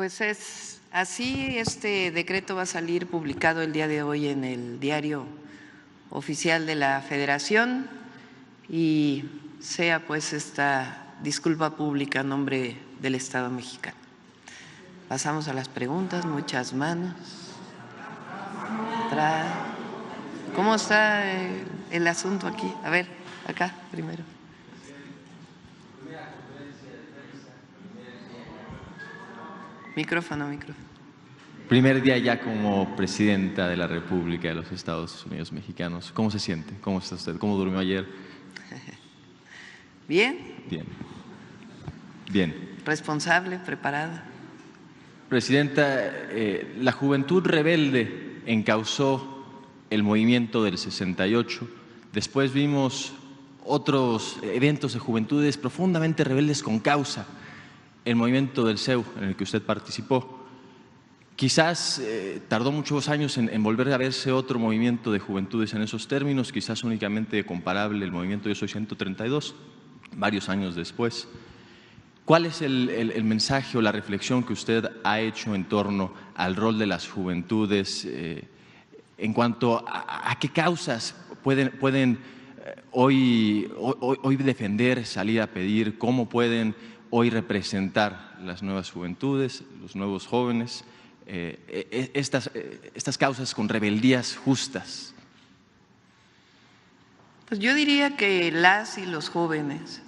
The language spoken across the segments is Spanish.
Pues es así, este decreto va a salir publicado el día de hoy en el Diario Oficial de la Federación y sea pues esta disculpa pública a nombre del Estado mexicano. Pasamos a las preguntas, muchas manos. ¿Cómo está el asunto aquí? A ver, acá primero. Micrófono. Primer día ya como presidenta de la República de los Estados Unidos Mexicanos. ¿Cómo se siente? ¿Cómo está usted? ¿Cómo durmió ayer? Bien. Bien. Responsable, preparada. Presidenta, la Juventud Rebelde encauzó el movimiento del 68. Después vimos otros eventos de juventudes profundamente rebeldes con causa. El movimiento del CEU, en el que usted participó. Quizás tardó muchos años en volver a verse otro movimiento de juventudes en esos términos, quizás únicamente comparable el movimiento Yo Soy 132, varios años después. ¿Cuál es el mensaje o la reflexión que usted ha hecho en torno al rol de las juventudes en cuanto a qué causas pueden hoy defender, salir a pedir, cómo pueden hoy representar las nuevas juventudes, los nuevos jóvenes, estas causas con rebeldías justas? Pues yo diría que las y los jóvenes,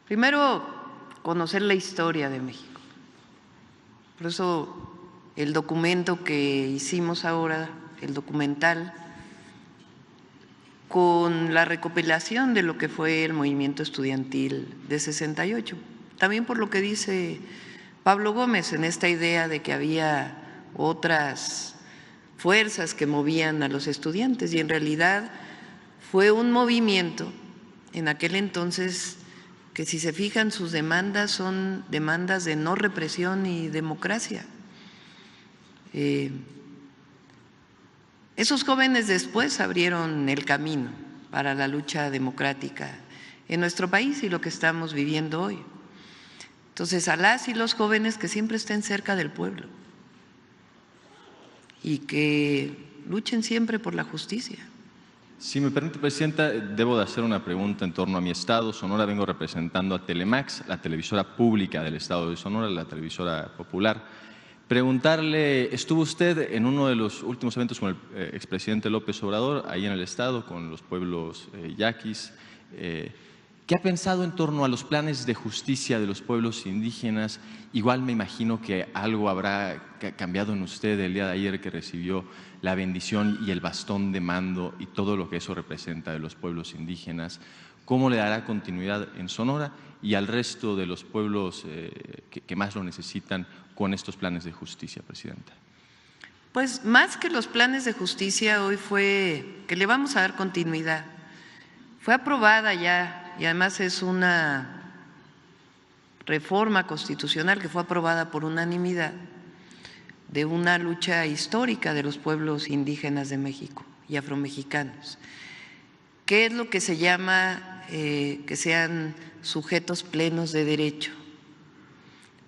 primero conocer la historia de México. Por eso el documento que hicimos ahora, el documental, con la recopilación de lo que fue el movimiento estudiantil de 68. También por lo que dice Pablo Gómez en esta idea de que había otras fuerzas que movían a los estudiantes y en realidad fue un movimiento en aquel entonces que, si se fijan, sus demandas son demandas de no represión y democracia. Esos jóvenes después abrieron el camino para la lucha democrática en nuestro país y lo que estamos viviendo hoy. Entonces, a las y los jóvenes que siempre estén cerca del pueblo y que luchen siempre por la justicia. Si me permite, Presidenta, debo de hacer una pregunta en torno a mi estado. Sonora, vengo representando a Telemax, la televisora pública del estado de Sonora, la televisora popular. Preguntarle, ¿estuvo usted en uno de los últimos eventos con el expresidente López Obrador, ahí en el estado, con los pueblos yaquis? ¿Qué ha pensado en torno a los planes de justicia de los pueblos indígenas? Igual me imagino que algo habrá cambiado en usted el día de ayer que recibió la bendición y el bastón de mando y todo lo que eso representa de los pueblos indígenas. ¿Cómo le dará continuidad en Sonora y al resto de los pueblos que más lo necesitan con estos planes de justicia, Presidenta? Pues más que los planes de justicia, hoy fue que le vamos a dar continuidad. Fue aprobada ya y además es una reforma constitucional que fue aprobada por unanimidad de una lucha histórica de los pueblos indígenas de México y afromexicanos. ¿Qué es lo que se llama que sean sujetos plenos de derecho?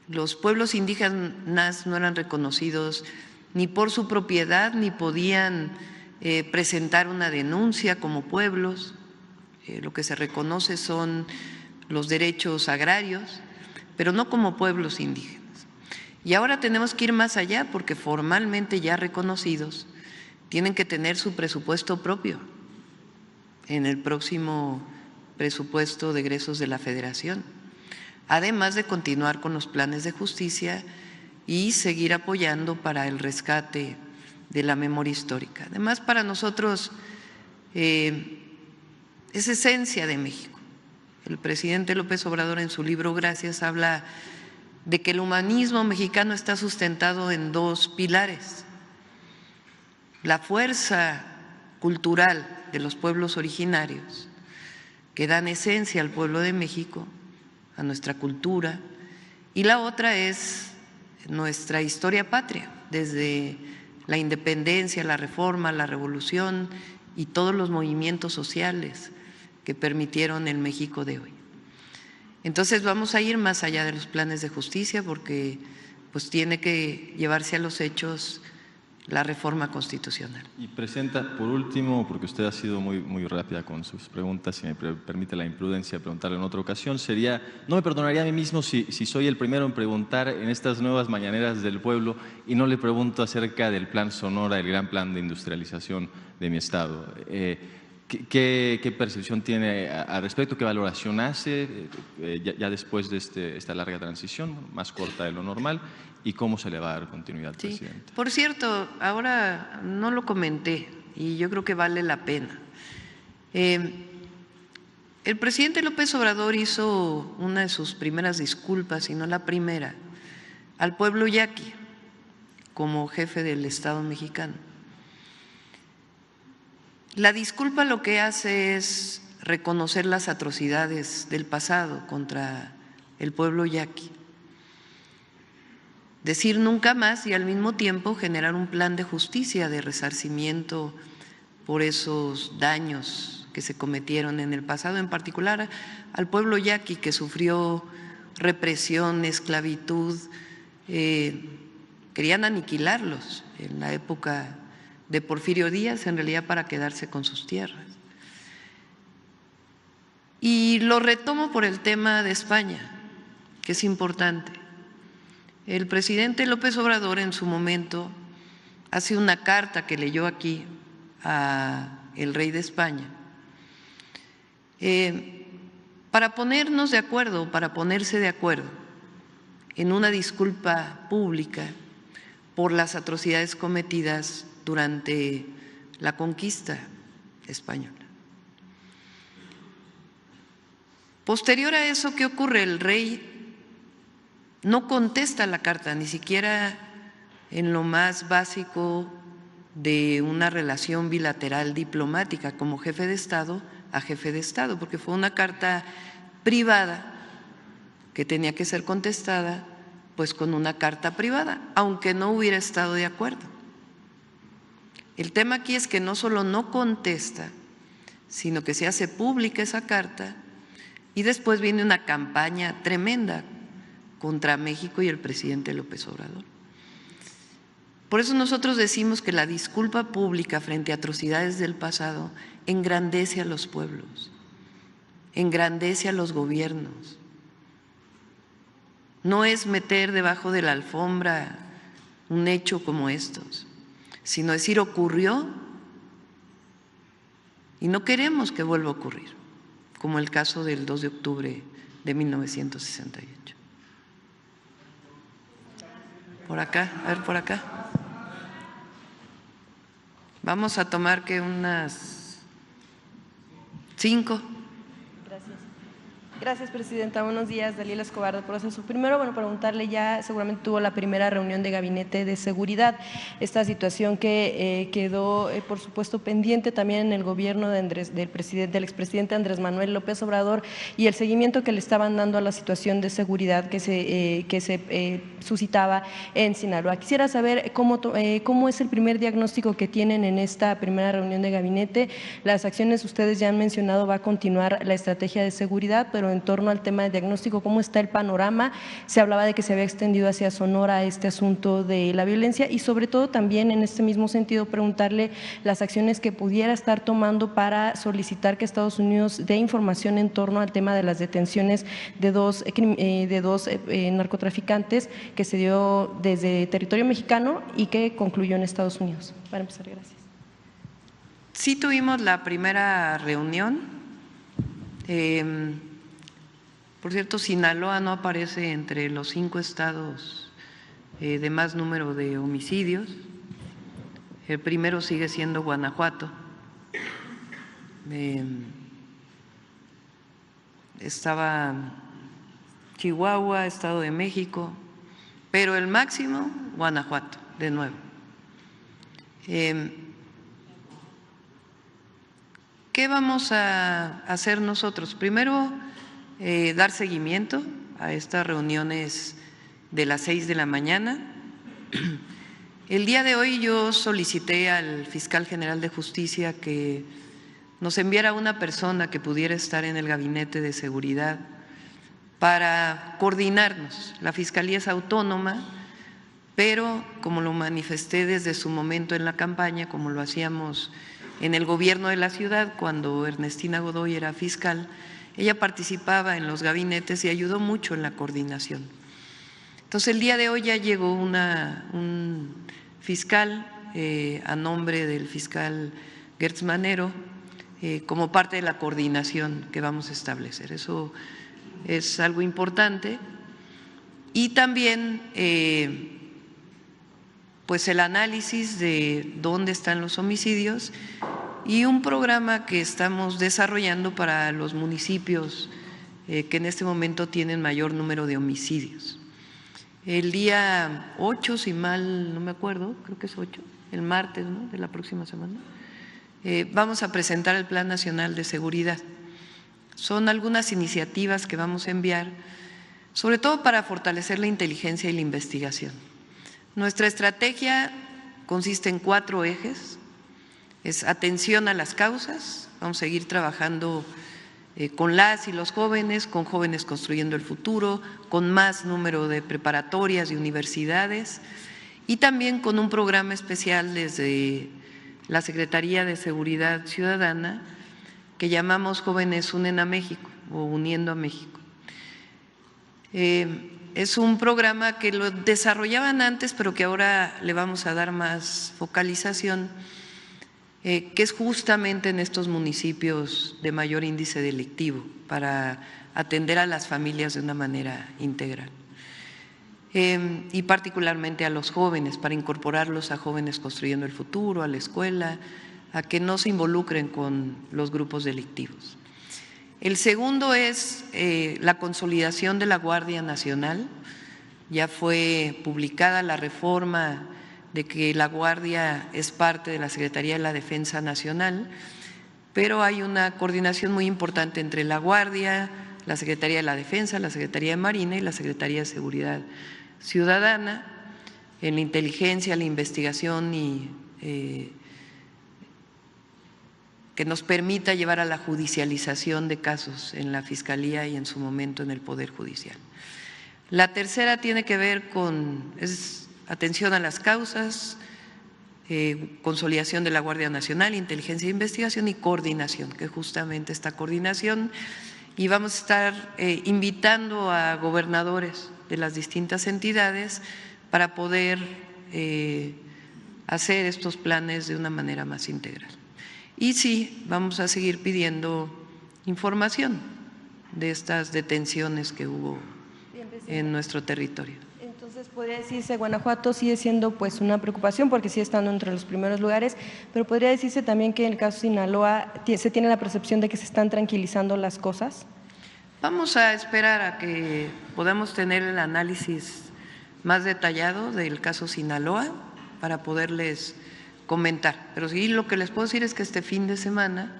Los pueblos indígenas no eran reconocidos ni por su propiedad, ni podían presentar una denuncia como pueblos. Lo que se reconoce son los derechos agrarios, pero no como pueblos indígenas. Y ahora tenemos que ir más allá porque formalmente ya reconocidos tienen que tener su presupuesto propio en el próximo presupuesto de egresos de la Federación, además de continuar con los planes de justicia y seguir apoyando para el rescate de la memoria histórica. Además, para nosotros es esencia de México. El presidente López Obrador en su libro Gracias habla de que el humanismo mexicano está sustentado en dos pilares: la fuerza cultural de los pueblos originarios, que dan esencia al pueblo de México, a nuestra cultura, y la otra es nuestra historia patria, desde la independencia, la reforma, la revolución y todos los movimientos sociales que permitieron el México de hoy. Entonces vamos a ir más allá de los planes de justicia porque pues tiene que llevarse a los hechos la reforma constitucional. Y Presidenta, por último, porque usted ha sido muy rápida con sus preguntas, si me permite la imprudencia de preguntarle en otra ocasión, no me perdonaría a mí mismo si soy el primero en preguntar en estas nuevas mañaneras del pueblo y no le pregunto acerca del Plan Sonora, el gran plan de industrialización de mi estado. ¿Qué percepción tiene al respecto? ¿Qué valoración hace ya después de esta larga transición, más corta de lo normal? ¿Y cómo se le va a dar continuidad, Sí. Presidente? Por cierto, ahora no lo comenté y yo creo que vale la pena. El presidente López Obrador hizo una de sus primeras disculpas, si no la primera, al pueblo yaqui como jefe del Estado mexicano. La disculpa lo que hace es reconocer las atrocidades del pasado contra el pueblo yaqui, decir nunca más y al mismo tiempo generar un plan de justicia, de resarcimiento por esos daños que se cometieron en el pasado, en particular al pueblo yaqui que sufrió represión, esclavitud, querían aniquilarlos en la época de Porfirio Díaz, en realidad para quedarse con sus tierras. Y lo retomo por el tema de España, que es importante. El presidente López Obrador en su momento hace una carta que leyó aquí al rey de España para ponernos de acuerdo, para ponerse de acuerdo en una disculpa pública por las atrocidades cometidas durante la conquista española. Posterior a eso, ¿qué ocurre? El rey no contesta la carta, ni siquiera en lo más básico de una relación bilateral diplomática como jefe de Estado a jefe de Estado, porque fue una carta privada que tenía que ser contestada pues con una carta privada, aunque no hubiera estado de acuerdo. El tema aquí es que no solo no contesta, sino que se hace pública esa carta y después viene una campaña tremenda contra México y el presidente López Obrador. Por eso nosotros decimos que la disculpa pública frente a atrocidades del pasado engrandece a los pueblos, engrandece a los gobiernos. No es meter debajo de la alfombra un hecho como estos, sino decir ocurrió y no queremos que vuelva a ocurrir, como el caso del 2 de octubre de 1968. Por acá, a ver, por acá. Vamos a tomar que unas 5. Gracias, Presidenta. Buenos días, Daliela Escobar de Proceso. Primero, preguntarle, ya seguramente tuvo la primera reunión de Gabinete de Seguridad, esta situación que quedó, por supuesto, pendiente también en el gobierno del expresidente Andrés Manuel López Obrador y el seguimiento que le estaban dando a la situación de seguridad que se suscitaba en Sinaloa. Quisiera saber cómo es el primer diagnóstico que tienen en esta primera reunión de Gabinete. Las acciones, ustedes ya han mencionado, va a continuar la estrategia de seguridad, pero en torno al tema de diagnóstico, ¿cómo está el panorama? Se hablaba de que se había extendido hacia Sonora este asunto de la violencia y sobre todo también en este mismo sentido preguntarle las acciones que pudiera estar tomando para solicitar que Estados Unidos dé información en torno al tema de las detenciones de dos narcotraficantes que se dio desde territorio mexicano y que concluyó en Estados Unidos. Para empezar, gracias. Sí tuvimos la primera reunión. Por cierto, Sinaloa no aparece entre los 5 estados de más número de homicidios. El primero sigue siendo Guanajuato. Estaba Chihuahua, Estado de México, pero el máximo, Guanajuato, de nuevo. ¿Qué vamos a hacer nosotros? Primero, dar seguimiento a estas reuniones de las 6 de la mañana. El día de hoy yo solicité al fiscal general de justicia que nos enviara una persona que pudiera estar en el gabinete de seguridad para coordinarnos. La fiscalía es autónoma, pero como lo manifesté desde su momento en la campaña, como lo hacíamos en el gobierno de la ciudad cuando Ernestina Godoy era fiscal, ella participaba en los gabinetes y ayudó mucho en la coordinación. Entonces el día de hoy ya llegó un fiscal a nombre del fiscal Gertz Manero como parte de la coordinación que vamos a establecer. Eso es algo importante. Y también pues el análisis de dónde están los homicidios y un programa que estamos desarrollando para los municipios que en este momento tienen mayor número de homicidios. El día 8, si mal no me acuerdo, creo que es 8, el martes, ¿no?, de la próxima semana, vamos a presentar el Plan Nacional de Seguridad. Son algunas iniciativas que vamos a enviar, sobre todo para fortalecer la inteligencia y la investigación. Nuestra estrategia consiste en 4 ejes. Es atención a las causas, vamos a seguir trabajando con las y los jóvenes, con Jóvenes Construyendo el Futuro, con más número de preparatorias y universidades y también con un programa especial desde la Secretaría de Seguridad Ciudadana que llamamos Jóvenes Unen a México o Uniendo a México. Es un programa que lo desarrollaban antes, pero que ahora le vamos a dar más focalización, que es justamente en estos municipios de mayor índice delictivo, para atender a las familias de una manera integral. Y particularmente a los jóvenes, para incorporarlos a Jóvenes Construyendo el Futuro, a la escuela, a que no se involucren con los grupos delictivos. El segundo es la consolidación de la Guardia Nacional. Ya fue publicada la reforma de que la Guardia es parte de la Secretaría de la Defensa Nacional, pero hay una coordinación muy importante entre la Guardia, la Secretaría de la Defensa, la Secretaría de Marina y la Secretaría de Seguridad Ciudadana en la inteligencia, la investigación y que nos permita llevar a la judicialización de casos en la Fiscalía y en su momento en el Poder Judicial. La tercera tiene que ver con atención a las causas, consolidación de la Guardia Nacional, inteligencia e investigación y coordinación, que justamente esta coordinación, y vamos a estar invitando a gobernadores de las distintas entidades para poder hacer estos planes de una manera más integral. Y sí, vamos a seguir pidiendo información de estas detenciones que hubo en nuestro territorio. Entonces, podría decirse, Guanajuato sigue siendo pues una preocupación porque sigue estando entre los primeros lugares, pero podría decirse también que en el caso de Sinaloa se tiene la percepción de que se están tranquilizando las cosas. Vamos a esperar a que podamos tener el análisis más detallado del caso Sinaloa para poderles comentar, pero sí lo que les puedo decir es que este fin de semana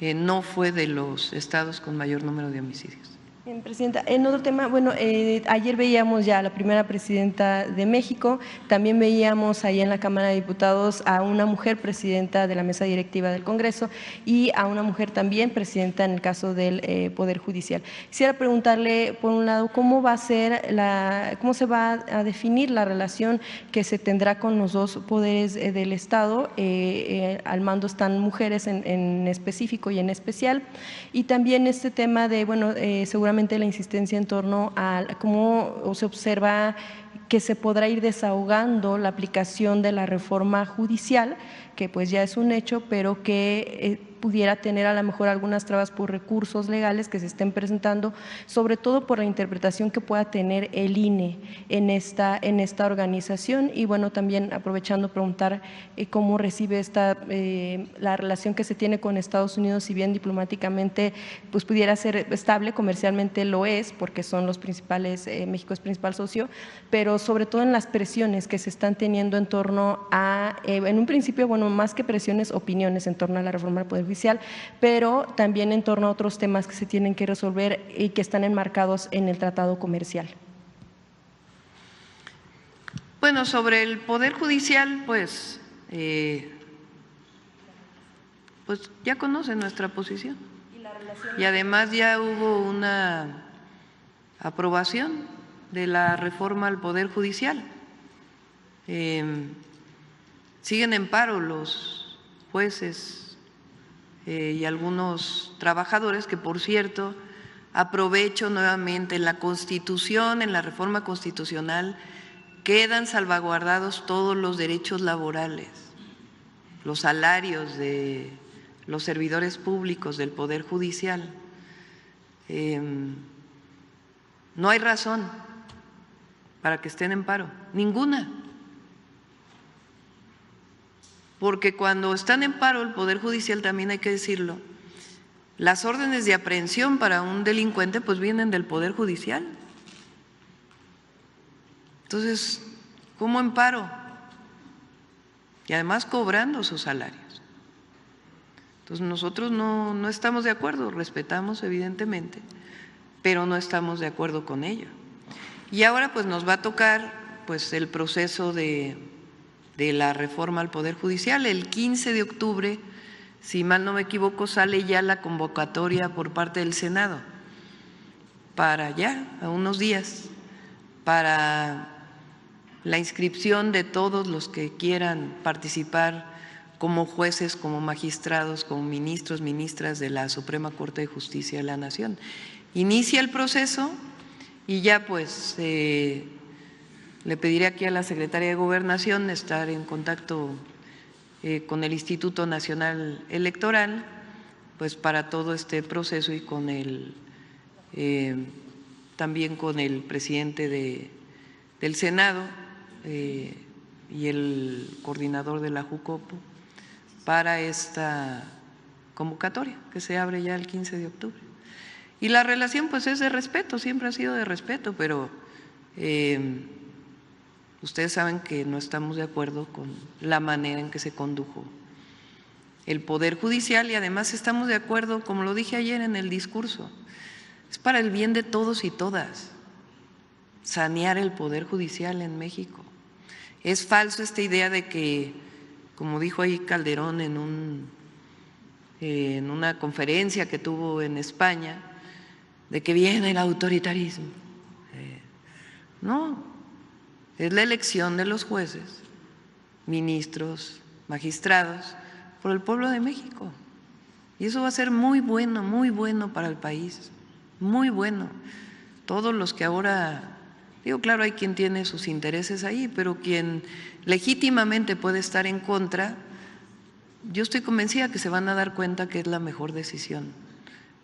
no fue de los estados con mayor número de homicidios. Bien, Presidenta, en otro tema, bueno, ayer veíamos ya a la primera presidenta de México, también veíamos ahí en la Cámara de Diputados a una mujer presidenta de la mesa directiva del Congreso y a una mujer también presidenta en el caso del Poder Judicial. Quisiera preguntarle, por un lado, cómo se va a definir la relación que se tendrá con los dos poderes del Estado, al mando están mujeres en específico y en especial, y también este tema de, bueno, seguramente la insistencia en torno a cómo se observa que se podrá ir desahogando la aplicación de la reforma judicial, que pues ya es un hecho, pero que pudiera tener a lo mejor algunas trabas por recursos legales que se estén presentando, sobre todo por la interpretación que pueda tener el INE en esta organización. Y bueno, también aprovechando preguntar cómo recibe la relación que se tiene con Estados Unidos, si bien diplomáticamente pues pudiera ser estable, comercialmente lo es, porque son los principales, México es principal socio, pero sobre todo en las presiones que se están teniendo en torno a, en un principio, bueno, más que presiones, opiniones en torno a la reforma del Poder Judicial, pero también en torno a otros temas que se tienen que resolver y que están enmarcados en el tratado comercial. Bueno, sobre el Poder Judicial, pues ya conocen nuestra posición. Y además ya hubo una aprobación de la reforma al Poder Judicial siguen en paro los jueces y algunos trabajadores que, por cierto, aprovecho nuevamente, en la Constitución, en la reforma constitucional, quedan salvaguardados todos los derechos laborales, los salarios de los servidores públicos del Poder Judicial. No hay razón para que estén en paro, ninguna. Porque cuando están en paro el Poder Judicial, también hay que decirlo, las órdenes de aprehensión para un delincuente pues vienen del Poder Judicial. Entonces, ¿cómo en paro? Y además cobrando sus salarios. Entonces nosotros no estamos de acuerdo, respetamos evidentemente, pero no estamos de acuerdo con ello. Y ahora pues nos va a tocar pues el proceso de la reforma al Poder Judicial. El 15 de octubre, si mal no me equivoco, sale ya la convocatoria por parte del Senado para ya, a unos días, para la inscripción de todos los que quieran participar como jueces, como magistrados, como ministros, ministras de la Suprema Corte de Justicia de la Nación. Inicia el proceso y ya pues le pediré aquí a la Secretaría de Gobernación estar en contacto con el Instituto Nacional Electoral pues para todo este proceso y con también con el presidente del Senado y el coordinador de la Jucopo para esta convocatoria que se abre ya el 15 de octubre. Y la relación pues es de respeto, siempre ha sido de respeto, pero ustedes saben que no estamos de acuerdo con la manera en que se condujo el Poder Judicial y además estamos de acuerdo, como lo dije ayer en el discurso, es para el bien de todos y todas sanear el Poder Judicial en México. Es falso esta idea de que, como dijo ahí Calderón en una conferencia que tuvo en España, de que viene el autoritarismo. No, es la elección de los jueces, ministros, magistrados, por el pueblo de México. Y eso va a ser muy bueno para el país, muy bueno. Todos los que ahora, digo, claro, hay quien tiene sus intereses ahí, pero quien legítimamente puede estar en contra, yo estoy convencida que se van a dar cuenta que es la mejor decisión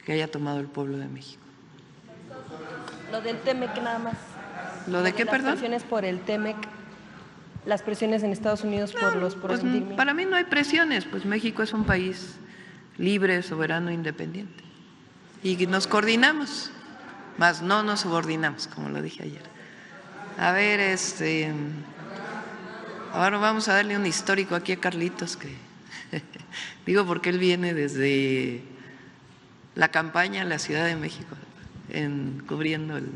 que haya tomado el pueblo de México. Lo del TEMEC nada más. ¿Lo de qué, perdón? Las presiones por el TEMEC, las presiones en Estados Unidos pues para mí no hay presiones, pues México es un país libre, soberano, independiente. Y nos coordinamos, más no nos subordinamos, como lo dije ayer. A ver, ahora vamos a darle un histórico aquí a Carlitos, que digo porque él viene desde la campaña a la Ciudad de México, cubriendo el…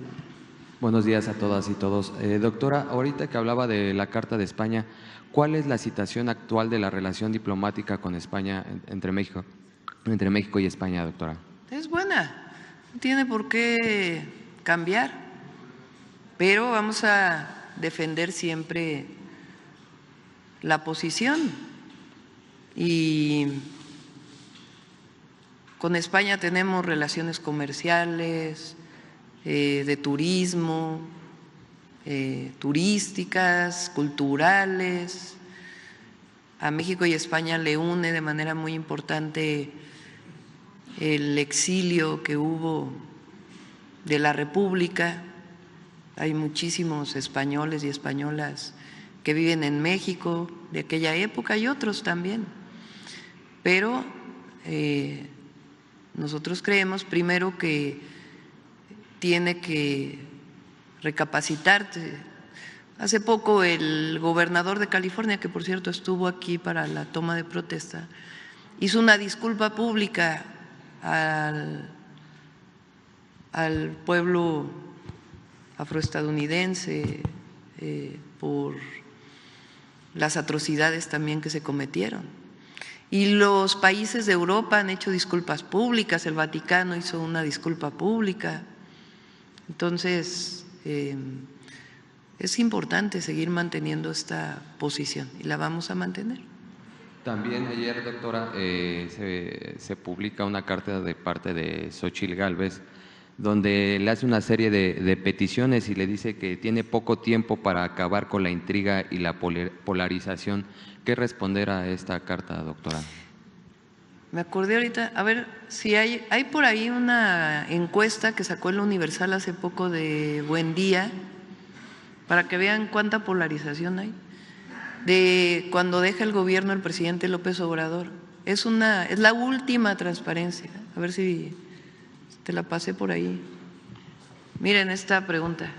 Buenos días a todas y todos. Doctora, ahorita que hablaba de la Carta de España, ¿cuál es la situación actual de la relación diplomática con España, entre México y España, doctora? Es buena, no tiene por qué cambiar, pero vamos a defender siempre la posición y con España tenemos relaciones comerciales, de turismo, turísticas, culturales. A México y España le une de manera muy importante el exilio que hubo de la República. Hay muchísimos españoles y españolas que viven en México de aquella época y otros también. Pero nosotros creemos primero que tiene que recapacitarse. Hace poco el gobernador de California, que por cierto estuvo aquí para la toma de protesta, hizo una disculpa pública al pueblo afroestadounidense por las atrocidades también que se cometieron. Y los países de Europa han hecho disculpas públicas, el Vaticano hizo una disculpa pública. Entonces, es importante seguir manteniendo esta posición y la vamos a mantener. También ayer, doctora, se publica una carta de parte de Xóchitl Gálvez donde le hace una serie de peticiones y le dice que tiene poco tiempo para acabar con la intriga y la polarización. ¿Qué responder a esta carta, doctora? Me acordé ahorita, a ver si hay por ahí una encuesta que sacó el Universal hace poco de Buen Día, para que vean cuánta polarización hay, de cuando deja el gobierno el presidente López Obrador. Es la última transparencia. A ver si te la pasé por ahí. Miren esta pregunta.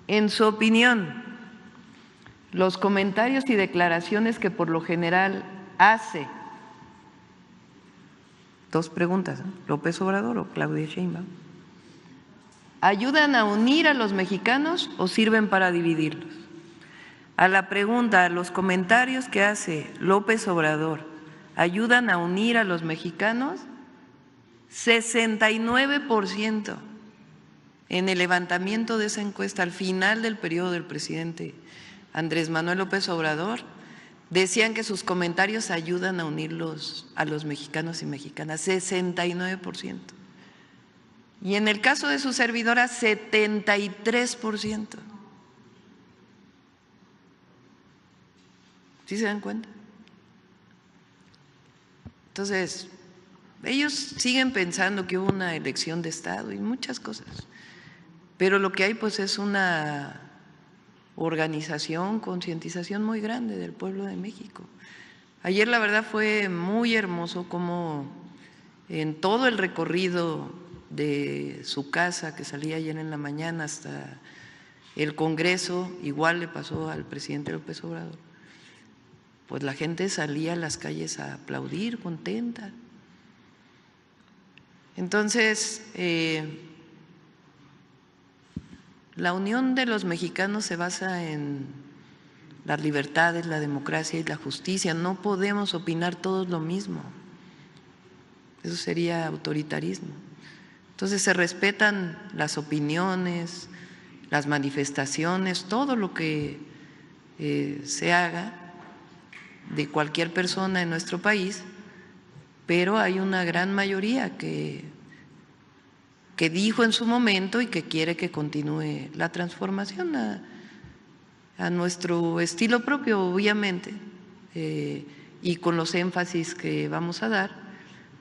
En su opinión, los comentarios y declaraciones que por lo general hace, dos preguntas, López Obrador o Claudia Sheinbaum, ¿ayudan a unir a los mexicanos o sirven para dividirlos? A la pregunta, ¿los comentarios que hace López Obrador ayudan a unir a los mexicanos? 69% en el levantamiento de esa encuesta al final del periodo del presidente Andrés Manuel López Obrador decían que sus comentarios ayudan a unirlos a los mexicanos y mexicanas, 69%. Y en el caso de su servidora, 73%. ¿Sí se dan cuenta? Entonces, ellos siguen pensando que hubo una elección de Estado y muchas cosas, pero lo que hay pues es una organización, concientización muy grande del pueblo de México. Ayer la verdad fue muy hermoso como en todo el recorrido de su casa, que salía ayer en la mañana hasta el Congreso, igual le pasó al presidente López Obrador, pues la gente salía a las calles a aplaudir, contenta. Entonces, la unión de los mexicanos se basa en las libertades, la democracia y la justicia. No podemos opinar todos lo mismo. Eso sería autoritarismo. Entonces se respetan las opiniones, las manifestaciones, todo lo que se haga de cualquier persona en nuestro país, pero hay una gran mayoría que dijo en su momento y que quiere que continúe la transformación a nuestro estilo propio, obviamente, y con los énfasis que vamos a dar,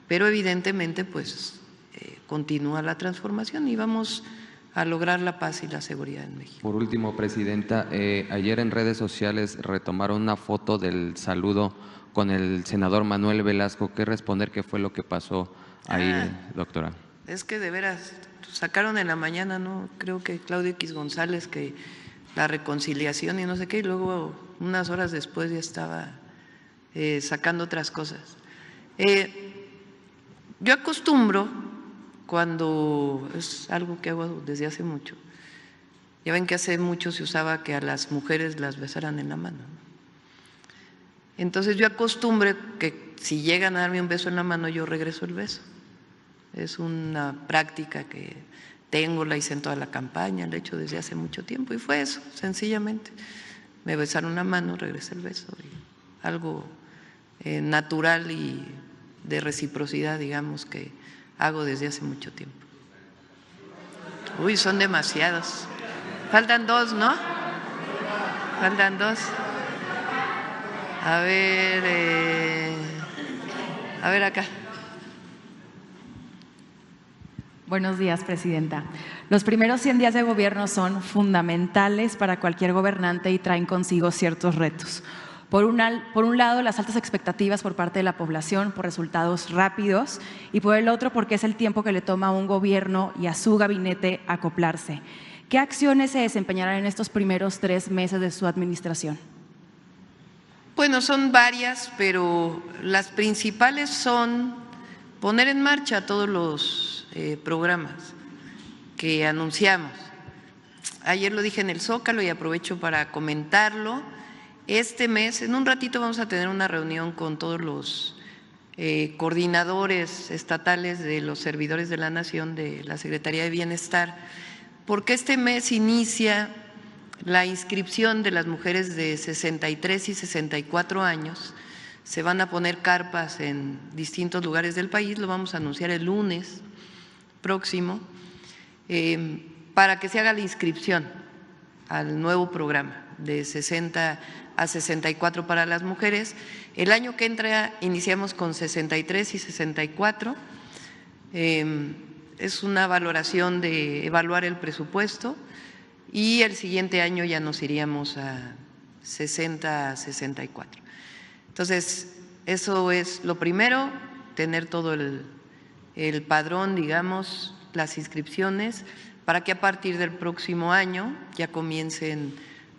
pero evidentemente pues continúa la transformación y vamos a lograr la paz y la seguridad en México. Por último, Presidenta, ayer en redes sociales retomaron una foto del saludo con el senador Manuel Velasco. ¿Qué responder? ¿Qué fue lo que pasó ahí, doctora? Es que de veras, sacaron en la mañana, ¿no? Creo que Claudio X González, que la reconciliación y no sé qué, y luego unas horas después ya estaba sacando otras cosas. Yo acostumbro, cuando es algo que hago desde hace mucho, ya ven que hace mucho se usaba que a las mujeres las besaran en la mano, ¿no? Entonces yo acostumbro que si llegan a darme un beso en la mano, yo regreso el beso. Es una práctica que tengo, la hice en toda la campaña, la he hecho desde hace mucho tiempo y fue eso, sencillamente. Me besaron la mano, regresé el beso, y algo natural y de reciprocidad, digamos, que hago desde hace mucho tiempo. Uy, son demasiados. Faltan dos, ¿no? Faltan dos. A ver acá. Buenos días, Presidenta. Los primeros 100 días de gobierno son fundamentales para cualquier gobernante y traen consigo ciertos retos. Por un lado, las altas expectativas por parte de la población por resultados rápidos y por el otro, porque es el tiempo que le toma a un gobierno y a su gabinete acoplarse. ¿Qué acciones se desempeñarán en estos primeros 3 meses de su administración? Bueno, son varias, pero las principales son poner en marcha todos los programas que anunciamos. Ayer lo dije en el Zócalo y aprovecho para comentarlo. Este mes, en un ratito, vamos a tener una reunión con todos los coordinadores estatales de los servidores de la Nación de la Secretaría de Bienestar, porque este mes inicia la inscripción de las mujeres de 63 y 64 años. Se van a poner carpas en distintos lugares del país, lo vamos a anunciar el lunes próximo, para que se haga la inscripción al nuevo programa de 60 a 64 para las mujeres. El año que entra iniciamos con 63 y 64. Es una valoración de evaluar el presupuesto y el siguiente año ya nos iríamos a 60 a 64. Entonces, eso es lo primero, tener todo el padrón, digamos, las inscripciones, para que a partir del próximo año ya comiencen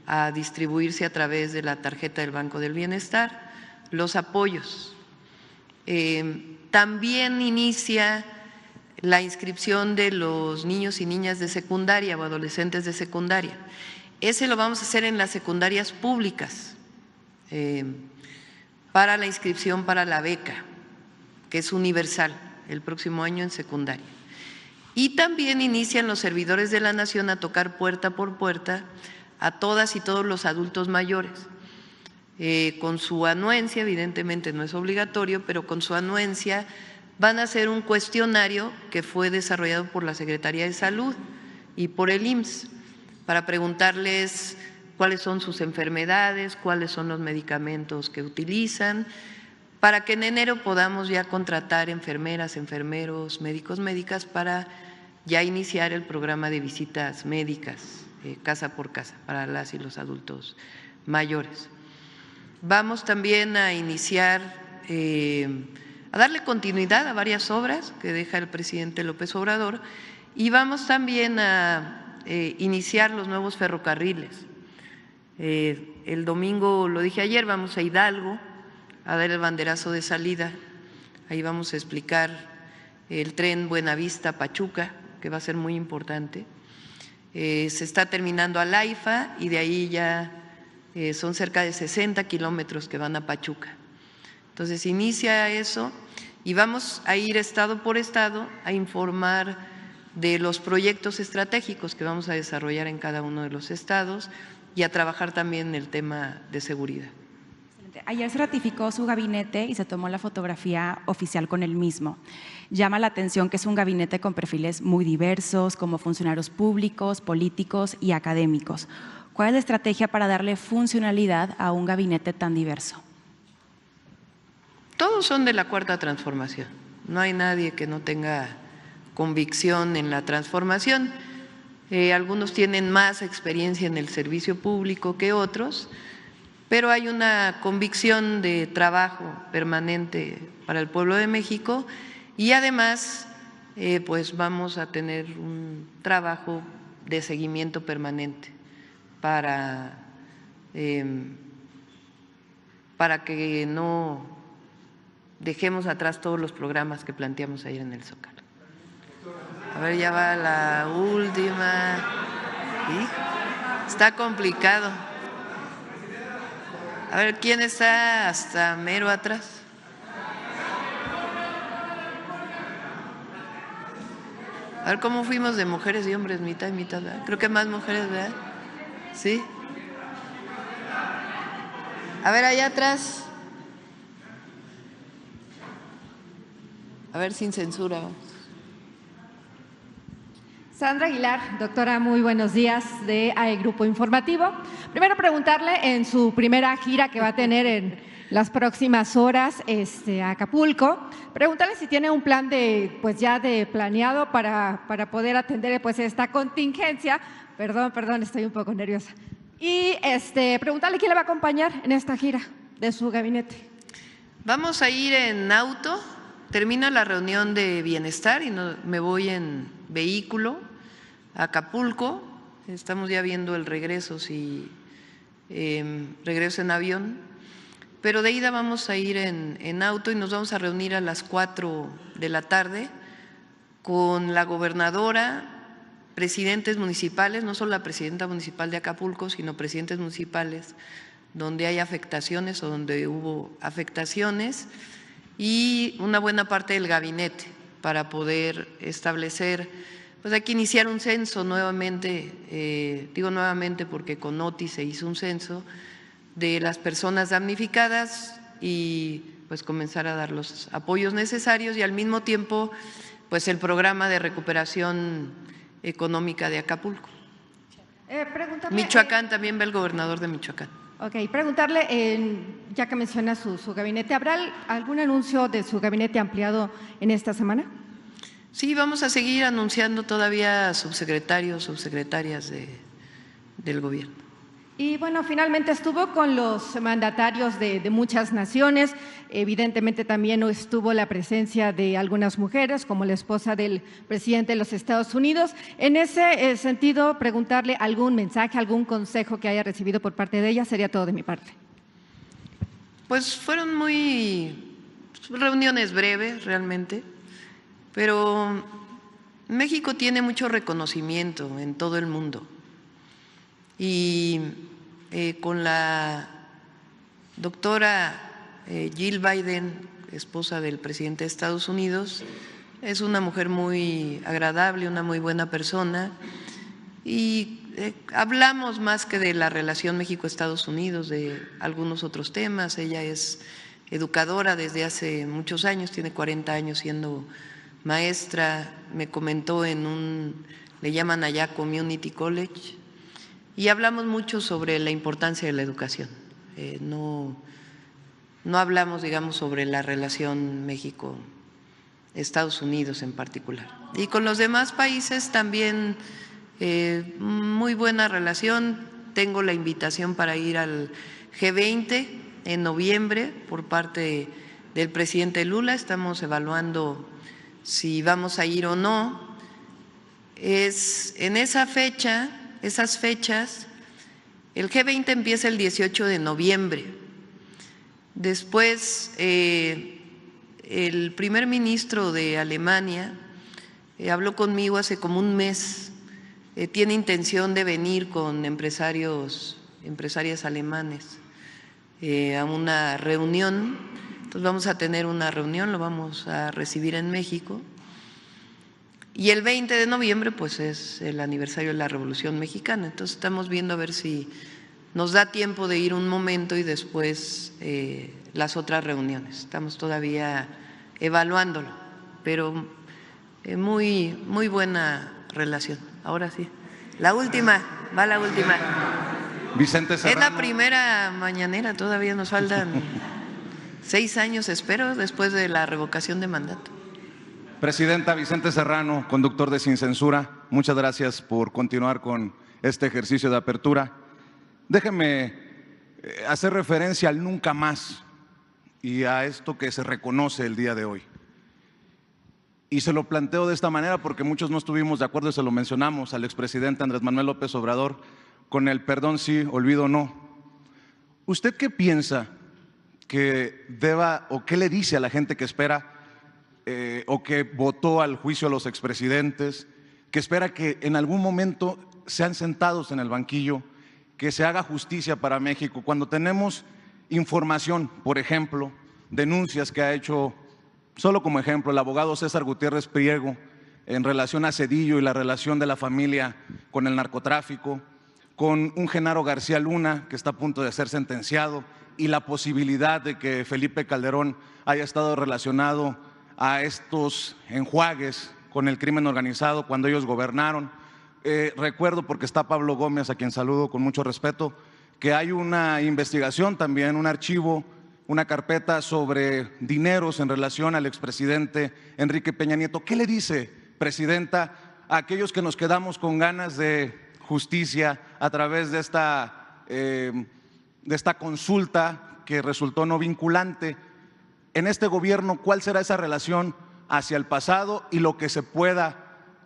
a distribuirse a través de la tarjeta del Banco del Bienestar los apoyos. También inicia la inscripción de los niños y niñas de secundaria o adolescentes de secundaria. Ese lo vamos a hacer en las secundarias públicas, para la inscripción para la beca, que es universal el próximo año en secundaria. Y también inician los servidores de la Nación a tocar puerta por puerta a todas y todos los adultos mayores, con su anuencia, evidentemente no es obligatorio, pero con su anuencia van a hacer un cuestionario que fue desarrollado por la Secretaría de Salud y por el IMSS para preguntarles cuáles son sus enfermedades, cuáles son los medicamentos que utilizan, para que en enero podamos ya contratar enfermeras, enfermeros, médicos, médicas para ya iniciar el programa de visitas médicas casa por casa para las y los adultos mayores. Vamos también a iniciar, a darle continuidad a varias obras que deja el presidente López Obrador y vamos también a iniciar los nuevos ferrocarriles. El domingo, lo dije ayer, vamos a Hidalgo a dar el banderazo de salida. Ahí vamos a explicar el tren Buenavista-Pachuca, que va a ser muy importante. Se está terminando Alaifa y de ahí ya son cerca de 60 kilómetros que van a Pachuca. Entonces inicia eso y vamos a ir estado por estado a informar de los proyectos estratégicos que vamos a desarrollar en cada uno de los estados y a trabajar también en el tema de seguridad. Ayer se ratificó su gabinete y se tomó la fotografía oficial con el mismo. Llama la atención que es un gabinete con perfiles muy diversos, como funcionarios públicos, políticos y académicos. ¿Cuál es la estrategia para darle funcionalidad a un gabinete tan diverso? Todos son de la Cuarta Transformación. No hay nadie que no tenga convicción en la transformación. Algunos tienen más experiencia en el servicio público que otros, pero hay una convicción de trabajo permanente para el pueblo de México y además pues vamos a tener un trabajo de seguimiento permanente para que no dejemos atrás todos los programas que planteamos ayer en el Zócalo. A ver, ya va la última. Está complicado. A ver, ¿quién está hasta mero atrás? A ver cómo fuimos de mujeres y hombres, mitad y mitad, ¿verdad? Creo que más mujeres, ¿verdad? ¿Sí? A ver, allá atrás. A ver, sin censura, vamos. Sandra Aguilar, doctora, muy buenos días de Grupo Informativo. Primero preguntarle en su primera gira que va a tener en las próximas horas a Acapulco, preguntarle si tiene un plan de planeado para poder atender esta contingencia. Perdón, estoy un poco nerviosa. Y preguntarle quién le va a acompañar en esta gira de su gabinete. Vamos a ir en auto, termina la reunión de bienestar y me voy en vehículo a Acapulco. Estamos ya viendo el regreso, si regreso en avión, pero de ida vamos a ir en auto y nos vamos a reunir a las 4 de la tarde con la gobernadora, presidentes municipales, no solo la presidenta municipal de Acapulco, sino presidentes municipales donde hay afectaciones o donde hubo afectaciones y una buena parte del gabinete para poder establecer pues hay que iniciar un censo nuevamente, digo nuevamente porque con Noti se hizo un censo de las personas damnificadas y pues comenzar a dar los apoyos necesarios y al mismo tiempo pues el programa de recuperación económica de Acapulco. Michoacán también va el gobernador de Michoacán. Ok, preguntarle, ya que menciona su gabinete, ¿habrá algún anuncio de su gabinete ampliado en esta semana? Sí, vamos a seguir anunciando todavía subsecretarios, subsecretarias del gobierno. Y bueno, finalmente estuvo con los mandatarios de muchas naciones, evidentemente también estuvo la presencia de algunas mujeres, como la esposa del presidente de los Estados Unidos. En ese sentido, preguntarle algún mensaje, algún consejo que haya recibido por parte de ella, sería todo de mi parte. Pues fueron reuniones breves realmente, pero México tiene mucho reconocimiento en todo el mundo. Y con la doctora Jill Biden, esposa del presidente de Estados Unidos, es una mujer muy agradable, una muy buena persona y hablamos más que de la relación México-Estados Unidos, de algunos otros temas. Ella es educadora desde hace muchos años, tiene 40 años siendo maestra, me comentó le llaman allá Community College, y hablamos mucho sobre la importancia de la educación. No hablamos, digamos, sobre la relación México-Estados Unidos en particular. Y con los demás países también muy buena relación. Tengo la invitación para ir al G20 en noviembre por parte del presidente Lula. Estamos evaluando si vamos a ir o no. Es en esas fechas, el G20 empieza el 18 de noviembre. Después, el primer ministro de Alemania habló conmigo hace como un mes. Tiene intención de venir con empresarias alemanes a una reunión. Entonces vamos a tener una reunión, lo vamos a recibir en México. Y el 20 de noviembre pues es el aniversario de la Revolución Mexicana. Entonces estamos viendo a ver si nos da tiempo de ir un momento y después las otras reuniones. Estamos todavía evaluándolo, pero muy buena relación. Ahora sí, la última. Vicente Serrano. Es la primera mañanera, todavía nos faltan 6 años, espero, después de la revocación de mandato. Presidenta, Vicente Serrano, conductor de Sin Censura, muchas gracias por continuar con este ejercicio de apertura. Déjeme hacer referencia al nunca más y a esto que se reconoce el día de hoy. Y se lo planteo de esta manera porque muchos no estuvimos de acuerdo y se lo mencionamos al expresidente Andrés Manuel López Obrador con el perdón sí, olvido no. ¿Usted qué piensa que deba o qué le dice a la gente que espera o que votó al juicio a los expresidentes, que espera que en algún momento sean sentados en el banquillo, que se haga justicia para México, cuando tenemos información, por ejemplo, denuncias que ha hecho, solo como ejemplo, el abogado César Gutiérrez Priego en relación a Zedillo y la relación de la familia con el narcotráfico, con un Genaro García Luna que está a punto de ser sentenciado y la posibilidad de que Felipe Calderón haya estado relacionado a estos enjuagues con el crimen organizado cuando ellos gobernaron. Recuerdo, porque está Pablo Gómez, a quien saludo con mucho respeto, que hay una investigación también, un archivo, una carpeta sobre dineros en relación al expresidente Enrique Peña Nieto. ¿Qué le dice, presidenta, a aquellos que nos quedamos con ganas de justicia a través de esta consulta que resultó no vinculante? En este gobierno, ¿cuál será esa relación hacia el pasado y lo que se pueda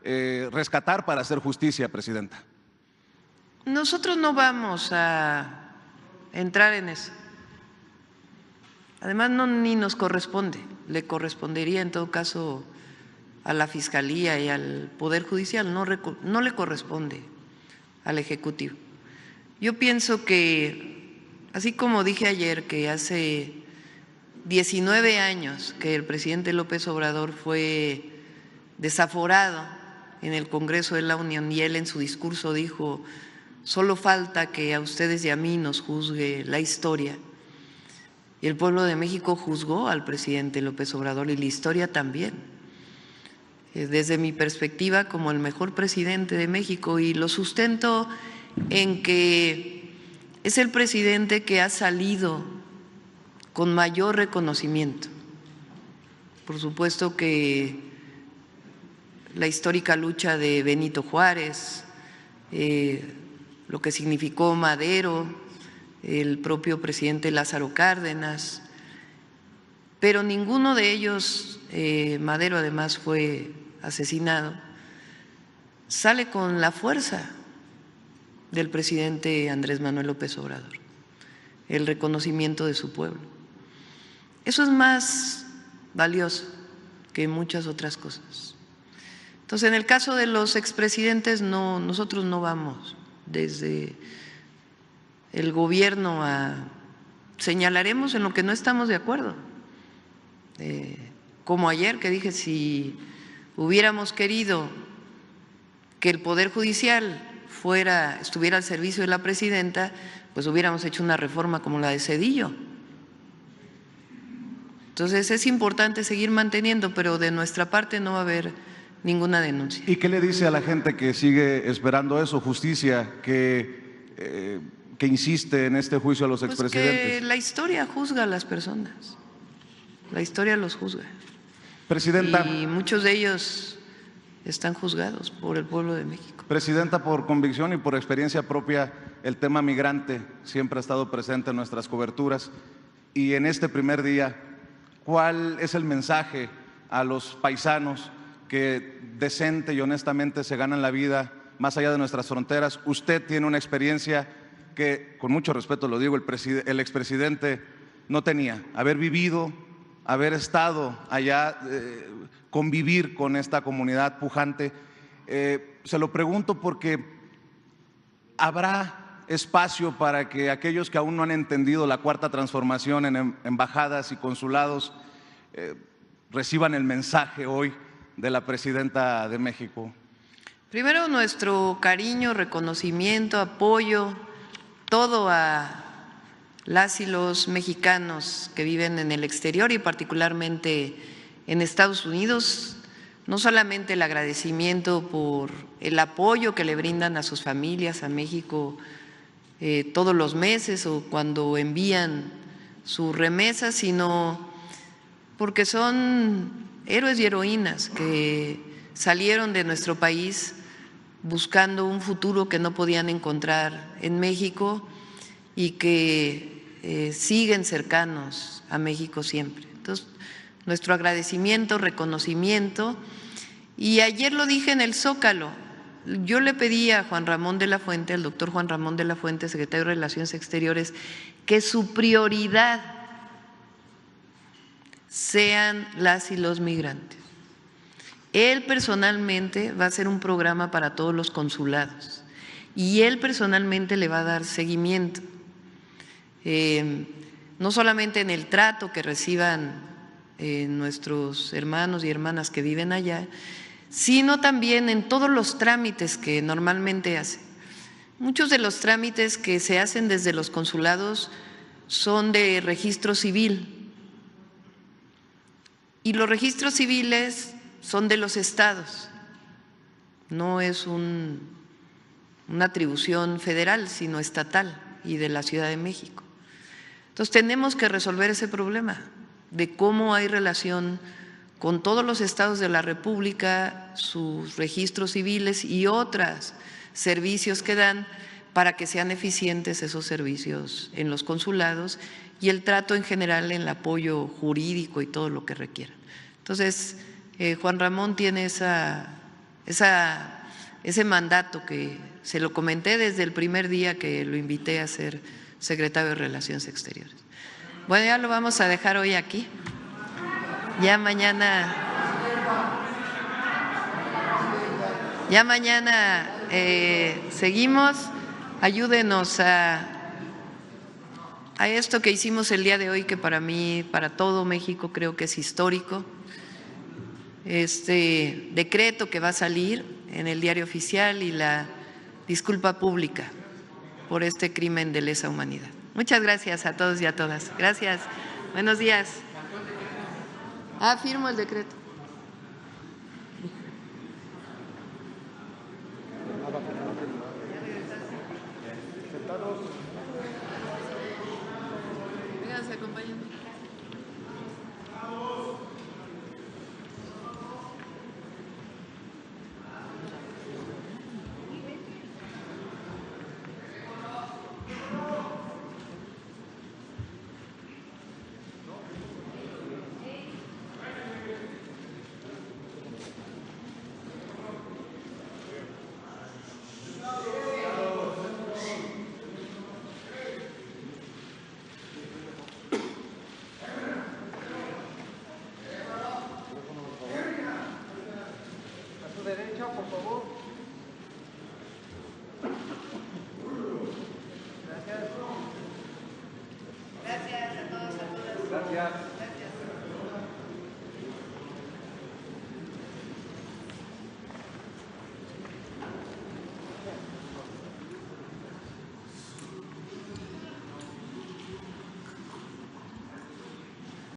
rescatar para hacer justicia, presidenta? Nosotros no vamos a entrar en eso. Además, ni nos corresponde. Le correspondería en todo caso a la Fiscalía y al Poder Judicial, no le corresponde al Ejecutivo. Yo pienso que, así como dije ayer, que hace 19 años que el presidente López Obrador fue desaforado en el Congreso de la Unión y él en su discurso dijo: solo falta que a ustedes y a mí nos juzgue la historia. Y el pueblo de México juzgó al presidente López Obrador y la historia también, desde mi perspectiva como el mejor presidente de México, y lo sustento en que es el presidente que ha salido con mayor reconocimiento. Por supuesto que la histórica lucha de Benito Juárez, lo que significó Madero, el propio presidente Lázaro Cárdenas, pero ninguno de ellos, Madero además fue asesinado, sale con la fuerza del presidente Andrés Manuel López Obrador, el reconocimiento de su pueblo. Eso es más valioso que muchas otras cosas. Entonces, en el caso de los expresidentes, no, nosotros no vamos desde el gobierno señalaremos en lo que no estamos de acuerdo. Como ayer que dije, si hubiéramos querido que el Poder Judicial estuviera al servicio de la presidenta, pues hubiéramos hecho una reforma como la de Zedillo. Entonces es importante seguir manteniendo, pero de nuestra parte no va a haber ninguna denuncia. ¿Y qué le dice a la gente que sigue esperando eso, justicia, que insiste en este juicio a los expresidentes? Pues que la historia juzga a las personas, la historia los juzga. Presidenta. Y muchos de ellos están juzgados por el pueblo de México. Presidenta, por convicción y por experiencia propia, el tema migrante siempre ha estado presente en nuestras coberturas. Y en este primer día, ¿cuál es el mensaje a los paisanos que decente y honestamente se ganan la vida más allá de nuestras fronteras? Usted tiene una experiencia que, con mucho respeto lo digo, el expresidente no tenía. Haber vivido, haber estado allá, convivir con esta comunidad pujante. Se lo pregunto porque habrá espacio para que aquellos que aún no han entendido la cuarta transformación en embajadas y consulados reciban el mensaje hoy de la presidenta de México. Primero, nuestro cariño, reconocimiento, apoyo, todo a las y los mexicanos que viven en el exterior y particularmente en Estados Unidos. No solamente el agradecimiento por el apoyo que le brindan a sus familias, a México, todos los meses o cuando envían sus remesas, sino porque son héroes y heroínas que salieron de nuestro país buscando un futuro que no podían encontrar en México y que siguen cercanos a México siempre. Entonces, nuestro agradecimiento, reconocimiento. Y ayer lo dije en el Zócalo, yo le pedí a Juan Ramón de la Fuente, al doctor Juan Ramón de la Fuente, secretario de Relaciones Exteriores, que su prioridad sean las y los migrantes. Él personalmente va a hacer un programa para todos los consulados y él personalmente le va a dar seguimiento, no solamente en el trato que reciban nuestros hermanos y hermanas que viven allá, sino también en todos los trámites que normalmente hacen. Muchos de los trámites que se hacen desde los consulados son de registro civil y los registros civiles son de los estados, no es una atribución federal, sino estatal y de la Ciudad de México. Entonces tenemos que resolver ese problema de cómo hay relación con todos los estados de la República, sus registros civiles y otros servicios que dan para que sean eficientes esos servicios en los consulados y el trato en general en el apoyo jurídico y todo lo que requieran. Entonces, Juan Ramón tiene ese mandato que se lo comenté desde el primer día que lo invité a ser secretario de Relaciones Exteriores. Bueno, ya lo vamos a dejar hoy aquí. Ya mañana seguimos. Ayúdenos a esto que hicimos el día de hoy, que para mí, para todo México, creo que es histórico. Este decreto que va a salir en el Diario Oficial y la disculpa pública por este crimen de lesa humanidad. Muchas gracias a todos y a todas. Gracias. Buenos días. Firmo el decreto. Vénganse, acompáñenme. Gracias a todos, a todas. Gracias.